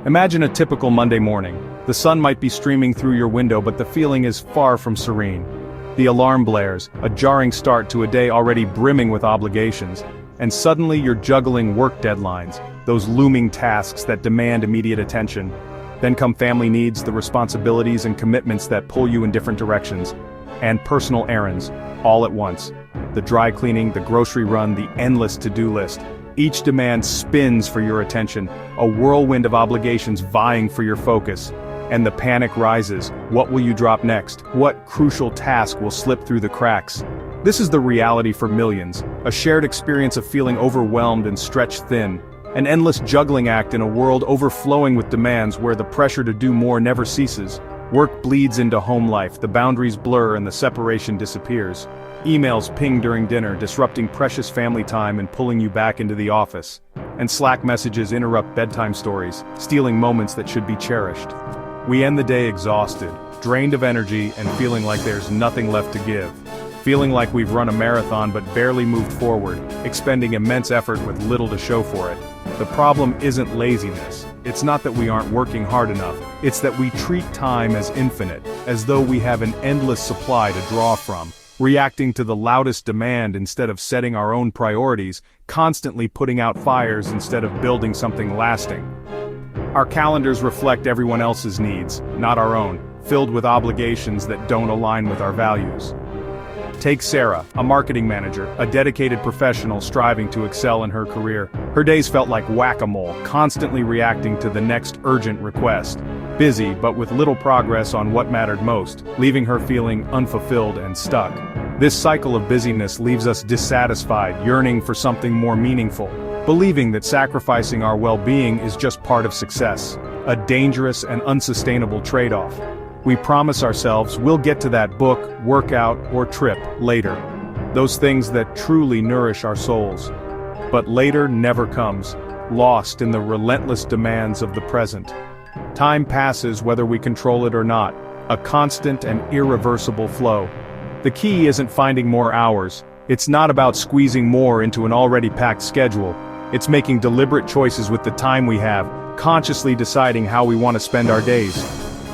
Imagine a typical Monday morning. The sun might be streaming through your window, but the feeling is far from serene. The alarm blares, a jarring start to a day already brimming with obligations, and suddenly you're juggling work deadlines, those looming tasks that demand immediate attention. Then come family needs, the responsibilities and commitments that pull you in different directions, and personal errands, all at once. The dry cleaning, the grocery run, the endless to-do list. Each demand spins for your attention, a whirlwind of obligations vying for your focus. And the panic rises. What will you drop next? What crucial task will slip through the cracks? This is the reality for millions, a shared experience of feeling overwhelmed and stretched thin. An endless juggling act in a world overflowing with demands where the pressure to do more never ceases. Work bleeds into home life, the boundaries blur and the separation disappears. Emails ping during dinner, disrupting precious family time and pulling you back into the office. And Slack messages interrupt bedtime stories, stealing moments that should be cherished. We end the day exhausted, drained of energy and feeling like there's nothing left to give. Feeling like we've run a marathon but barely moved forward, expending immense effort with little to show for it. The problem isn't laziness. It's not that we aren't working hard enough. It's that we treat time as infinite, as though we have an endless supply to draw from, reacting to the loudest demand instead of setting our own priorities, constantly putting out fires instead of building something lasting. Our calendars reflect everyone else's needs, not our own, filled with obligations that don't align with our values. Take Sarah, a marketing manager, a dedicated professional striving to excel in her career. Her days felt like whack-a-mole, constantly reacting to the next urgent request. Busy, but with little progress on what mattered most, leaving her feeling unfulfilled and stuck. This cycle of busyness leaves us dissatisfied, yearning for something more meaningful, believing that sacrificing our well-being is just part of success, a dangerous and unsustainable trade-off. We promise ourselves we'll get to that book, workout, or trip later. Those things that truly nourish our souls. But later never comes, lost in the relentless demands of the present. Time passes whether we control it or not, a constant and irreversible flow. The key isn't finding more hours. It's not about squeezing more into an already packed schedule. It's making deliberate choices with the time we have, consciously deciding how we want to spend our days.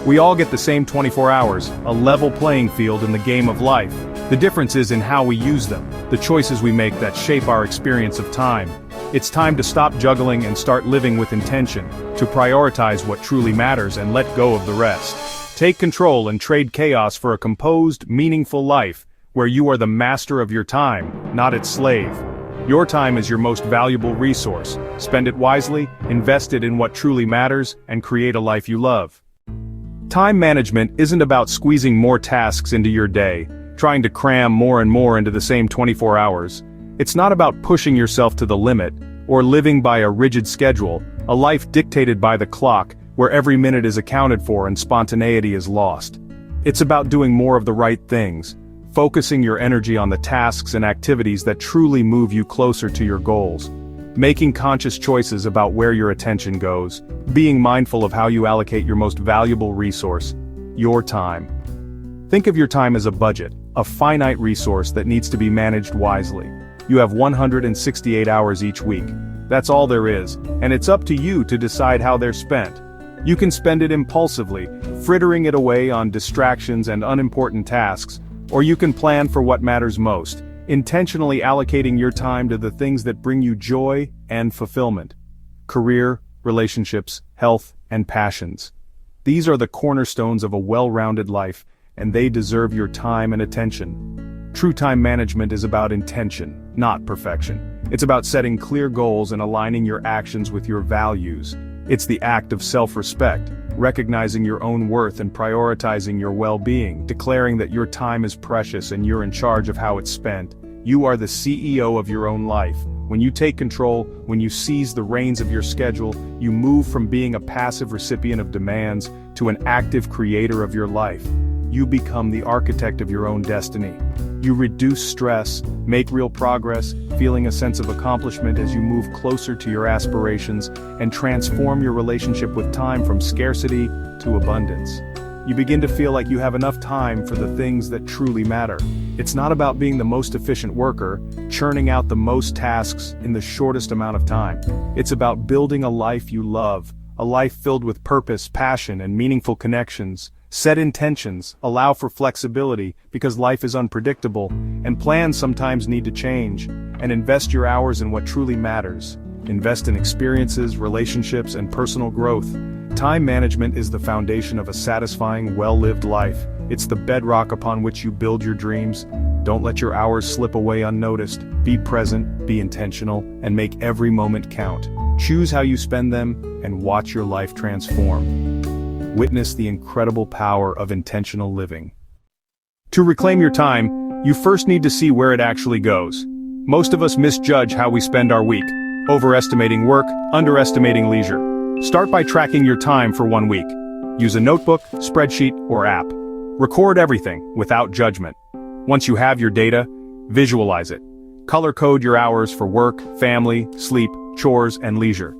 We all get the same 24 hours, a level playing field in the game of life. The difference is in how we use them, the choices we make that shape our experience of time. It's time to stop juggling and start living with intention, to prioritize what truly matters and let go of the rest. Take control and trade chaos for a composed, meaningful life, where you are the master of your time, not its slave. Your time is your most valuable resource. Spend it wisely, invest it in what truly matters, and create a life you love. Time management isn't about squeezing more tasks into your day, trying to cram more and more into the same 24 hours. It's not about pushing yourself to the limit, or living by a rigid schedule, a life dictated by the clock, where every minute is accounted for and spontaneity is lost. It's about doing more of the right things, focusing your energy on the tasks and activities that truly move you closer to your goals. Making conscious choices about where your attention goes, being mindful of how you allocate your most valuable resource, your time. Think of your time as a budget, a finite resource that needs to be managed wisely. You have 168 hours each week. That's all there is, and it's up to you to decide how they're spent. You can spend it impulsively, frittering it away on distractions and unimportant tasks, or you can plan for what matters most, intentionally allocating your time to the things that bring you joy and fulfillment. Career, relationships, health, and passions. These are the cornerstones of a well-rounded life, and they deserve your time and attention. True time management is about intention, not perfection. It's about setting clear goals and aligning your actions with your values. It's the act of self-respect, recognizing your own worth and prioritizing your well-being, declaring that your time is precious and you're in charge of how it's spent. You are the CEO of your own life. When you take control, when you seize the reins of your schedule, you move from being a passive recipient of demands to an active creator of your life. You become the architect of your own destiny. You reduce stress, make real progress, feeling a sense of accomplishment as you move closer to your aspirations, and transform your relationship with time from scarcity to abundance. You begin to feel like you have enough time for the things that truly matter. It's not about being the most efficient worker, churning out the most tasks in the shortest amount of time. It's about building a life you love, a life filled with purpose, passion, and meaningful connections. Set intentions, allow for flexibility, because life is unpredictable, and plans sometimes need to change, and invest your hours in what truly matters. Invest in experiences, relationships, and personal growth. Time management is the foundation of a satisfying, well-lived life. It's the bedrock upon which you build your dreams. Don't let your hours slip away unnoticed. Be present, be intentional, and make every moment count. Choose how you spend them, and watch your life transform. Witness the incredible power of intentional living. To reclaim your time, you first need to see where it actually goes. Most of us misjudge how we spend our week, overestimating work, underestimating leisure. Start by tracking your time for 1 week. Use a notebook, spreadsheet, or app. Record everything, without judgment. Once you have your data, visualize it. Color code your hours for work, family, sleep, chores, and leisure.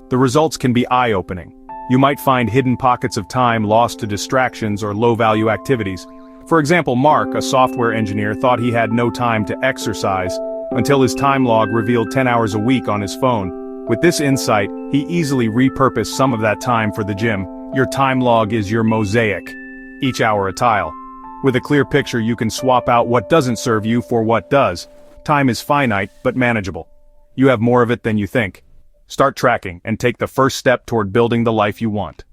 The results can be eye-opening. You might find hidden pockets of time lost to distractions or low-value activities. For example, Mark, a software engineer, thought he had no time to exercise until his time log revealed 10 hours a week on his phone. With this insight, he easily repurposed some of that time for the gym. Your time log is your mosaic. Each hour a tile. With a clear picture, you can swap out what doesn't serve you for what does. Time is finite, but manageable. You have more of it than you think. Start tracking and take the first step toward building the life you want.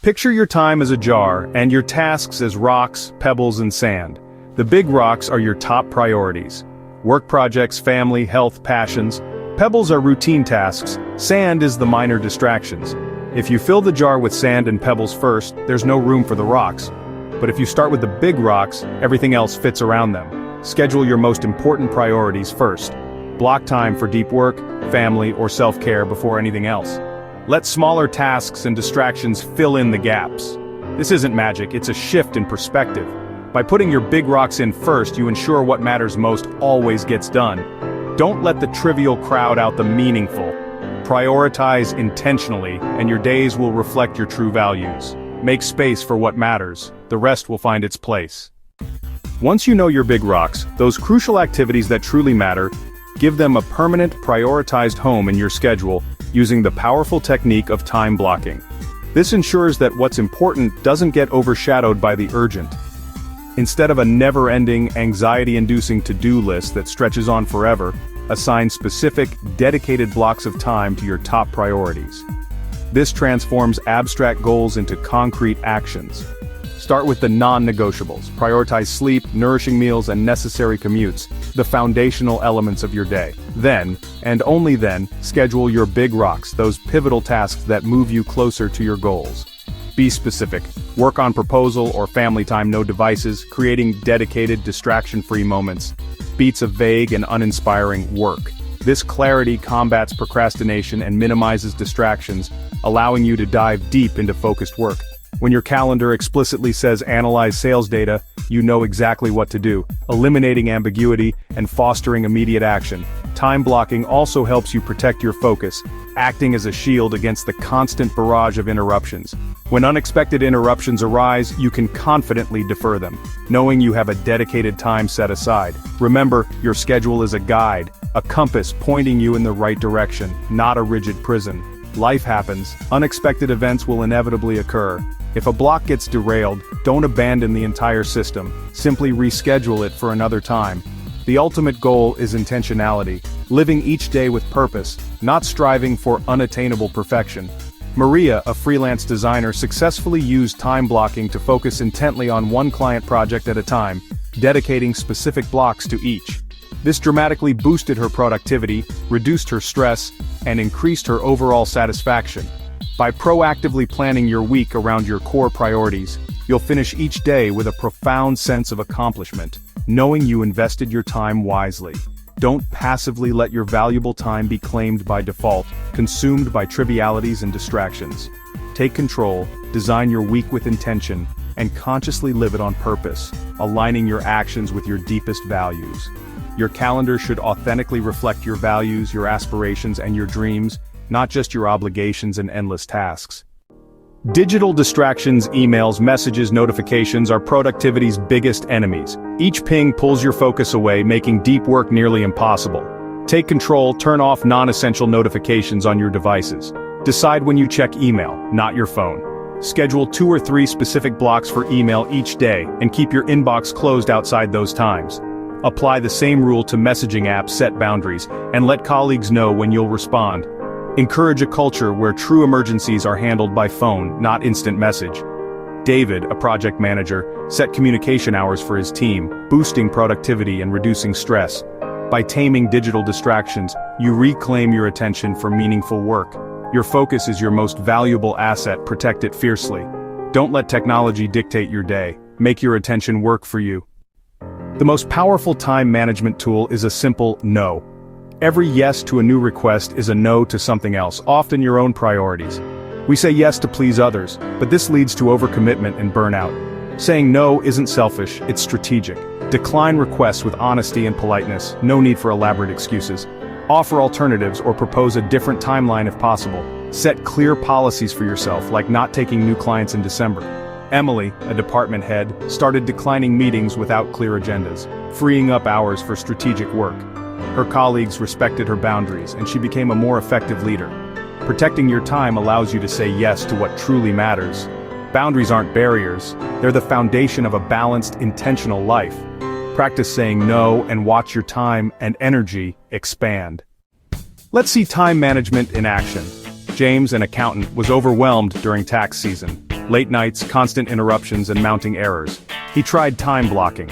Picture your time as a jar and your tasks as rocks, pebbles, and sand. The big rocks are your top priorities. Work projects, family, health, passions. Pebbles are routine tasks. Sand is the minor distractions. If you fill the jar with sand and pebbles first, there's no room for the rocks. But if you start with the big rocks, everything else fits around them. Schedule your most important priorities first. Block time for deep work, family, or self-care before anything else. Let smaller tasks and distractions fill in the gaps. This isn't magic, it's a shift in perspective. By putting your big rocks in first, you ensure what matters most always gets done. Don't let the trivial crowd out the meaningful. Prioritize intentionally, and your days will reflect your true values. Make space for what matters. The rest will find its place. Once you know your big rocks, those crucial activities that truly matter, give them a permanent, prioritized home in your schedule using the powerful technique of time blocking. This ensures that what's important doesn't get overshadowed by the urgent. Instead of a never-ending, anxiety-inducing to-do list that stretches on forever, assign specific, dedicated blocks of time to your top priorities. This transforms abstract goals into concrete actions. Start with the non-negotiables. Prioritize sleep, nourishing meals, and necessary commutes, the foundational elements of your day. Then, and only then, schedule your big rocks, those pivotal tasks that move you closer to your goals. Be specific. Work on proposal or family time, no devices, creating dedicated, distraction-free moments. Beats of vague and uninspiring work. This clarity combats procrastination and minimizes distractions, allowing you to dive deep into focused work. When your calendar explicitly says analyze sales data, you know exactly what to do, eliminating ambiguity and fostering immediate action. Time blocking also helps you protect your focus, acting as a shield against the constant barrage of interruptions. When unexpected interruptions arise, you can confidently defer them, knowing you have a dedicated time set aside. Remember, your schedule is a guide, a compass pointing you in the right direction, not a rigid prison. Life happens, unexpected events will inevitably occur. If a block gets derailed, don't abandon the entire system, simply reschedule it for another time. The ultimate goal is intentionality, living each day with purpose, not striving for unattainable perfection. Maria, a freelance designer, successfully used time blocking to focus intently on one client project at a time, dedicating specific blocks to each. This dramatically boosted her productivity, reduced her stress, and increased her overall satisfaction. By proactively planning your week around your core priorities, you'll finish each day with a profound sense of accomplishment, knowing you invested your time wisely. Don't passively let your valuable time be claimed by default, consumed by trivialities and distractions. Take control, design your week with intention, and consciously live it on purpose, aligning your actions with your deepest values. Your calendar should authentically reflect your values, your aspirations, and your dreams, not just your obligations and endless tasks. Digital distractions, emails, messages, notifications are productivity's biggest enemies. Each ping pulls your focus away, making deep work nearly impossible. Take control, turn off non-essential notifications on your devices. Decide when you check email, not your phone. Schedule 2 or 3 specific blocks for email each day and keep your inbox closed outside those times. Apply the same rule to messaging apps, set boundaries, and let colleagues know when you'll respond. Encourage a culture where true emergencies are handled by phone, not instant message. David, a project manager, set communication hours for his team, boosting productivity and reducing stress. By taming digital distractions, you reclaim your attention for meaningful work. Your focus is your most valuable asset, protect it fiercely. Don't let technology dictate your day, make your attention work for you. The most powerful time management tool is a simple no. Every yes to a new request is a no to something else, often your own priorities. We say yes to please others, but this leads to overcommitment and burnout. Saying no isn't selfish, it's strategic. Decline requests with honesty and politeness, no need for elaborate excuses. Offer alternatives or propose a different timeline if possible. Set clear policies for yourself, like not taking new clients in December. Emily, a department head, started declining meetings without clear agendas, freeing up hours for strategic work. Her colleagues respected her boundaries, and she became a more effective leader. Protecting your time allows you to say yes to what truly matters. Boundaries aren't barriers, they're the foundation of a balanced, intentional life. Practice saying no and watch your time and energy expand. Let's see time management in action. James, an accountant, was overwhelmed during tax season. Late nights, constant interruptions, and mounting errors. He tried time blocking.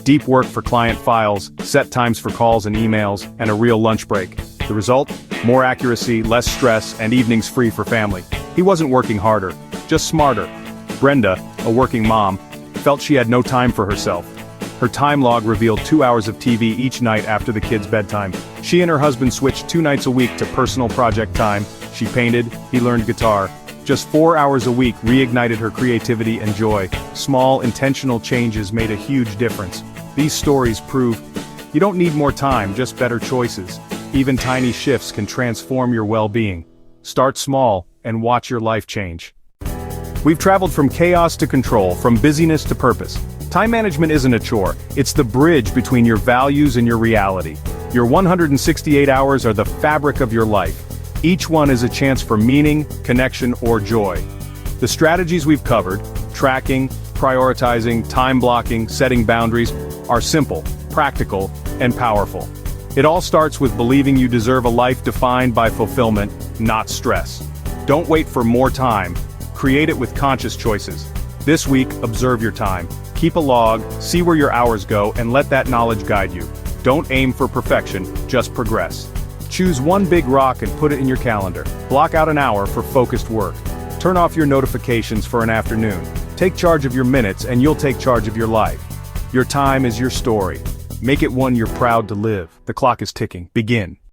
Deep work for client files, set times for calls and emails, and a real lunch break. The result? More accuracy, less stress, and evenings free for family. He wasn't working harder, just smarter. Brenda, a working mom, felt she had no time for herself. Her time log revealed 2 hours of TV each night after the kids' bedtime. She and her husband switched 2 nights a week to personal project time. She painted, he learned guitar. Just 4 hours a week reignited her creativity and joy. Small, intentional changes made a huge difference. These stories prove you don't need more time, just better choices. Even tiny shifts can transform your well-being. Start small and watch your life change. We've traveled from chaos to control, from busyness to purpose. Time management isn't a chore, it's the bridge between your values and your reality. Your 168 hours are the fabric of your life. Each one is a chance for meaning, connection, or joy. The strategies we've covered, tracking, prioritizing, time blocking, setting boundaries, are simple, practical, and powerful. It all starts with believing you deserve a life defined by fulfillment, not stress. Don't wait for more time. Create it with conscious choices. This week, observe your time. Keep a log, see where your hours go, and let that knowledge guide you. Don't aim for perfection, just progress. Choose one big rock and put it in your calendar. Block out an hour for focused work. Turn off your notifications for an afternoon. Take charge of your minutes and you'll take charge of your life. Your time is your story. Make it one you're proud to live. The clock is ticking. Begin.